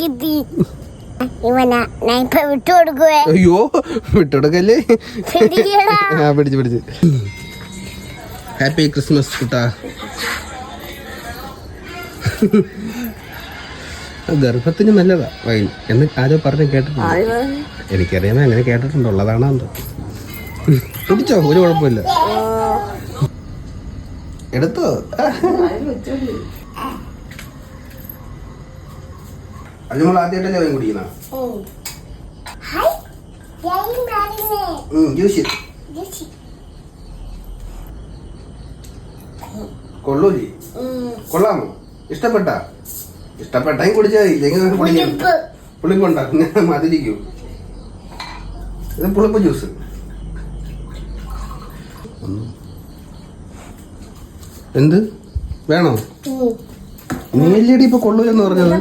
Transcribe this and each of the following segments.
കിട്ടി. ഇവനാ ഞാൻ ഇപ്പൊ വിട്ടുകൊടുക്കുവേ. അയ്യോ വിട്ടുകൊടുക്കല്ലേ. പിടിച്ച് ഹാപ്പി ക്രിസ്മസ് കുട്ടാ. ഗർഭത്തിന് നല്ലതാ വൈൻ എന്ന് ആരോ പറഞ്ഞ് കേട്ടിട്ടുണ്ട്. എനിക്കറിയാമോ അങ്ങനെ കേട്ടിട്ടുണ്ട്. ഉള്ളതാണോ എന്തോ. കുടിച്ചോ, ഒരു കുഴപ്പമില്ല. എടുത്തോ. അത് നമ്മൾ ആദ്യമായിട്ടല്ലേ വൈൻ കുടിക്കുന്ന. കൊള്ളൂലേ? കൊള്ളാമോ? ഇഷ്ടപ്പെട്ടായി കുടിച്ചാ പുളിപ്പുണ്ടാ മതിരിക്കൂ. ഇത് പുളിപ്പ് ജ്യൂസ്. എന്ത് വേണോ? നീലടി ഇപ്പൊ കൊള്ളൂലെന്ന് പറഞ്ഞത്.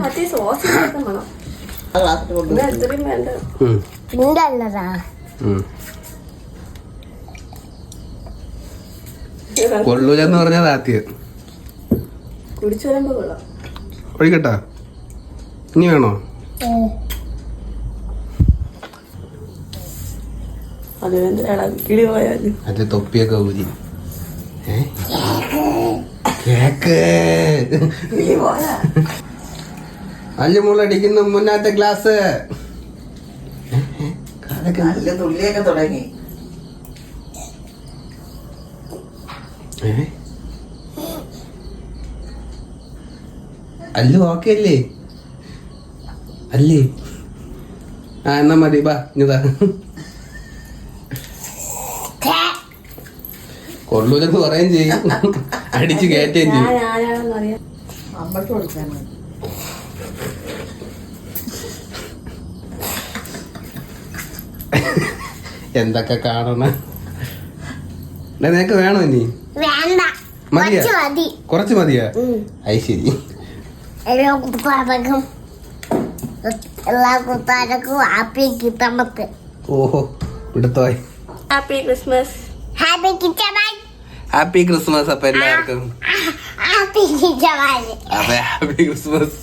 കൊള്ളൂലെന്ന് പറഞ്ഞത് ആദ്യം. ഒഴിക്കട്ടാ? ഇനി വേണോ? അത് തൊപ്പിയൊക്കെ ഊരി. Cake അല്ലുമുള്ളടിക്കുന്ന മുന്നാത്തെ glass. തുള്ളിയൊക്കെ തുടങ്ങി. അല്ലു ഓക്കെ അല്ലേ? അല്ലേ? ആ എന്നാ മതി. ബാ ഇതാ. കൊള്ളൂലെന്ന് പറയുകയും ചെയ്യും, അടിച്ച് കയറ്റുകയും ചെയ്യും. എന്തൊക്കെ കാണണം. നിനക്ക് വേണോ ഇനി? മതിയാ? കുറച്ച് മതിയാ? അത് ശരി. എല്ലാ കൂട്ടുകാർക്കും ഹാപ്പി ക്രിസ്മസ്. ഓഹോ ഇവിടുത്തെ happy Christmas. Happy Christmas. Happy Christmas. അപ്പൊ എല്ലാവർക്കും ഹാപ്പി ക്രിസ്മസ്. Happy Christmas.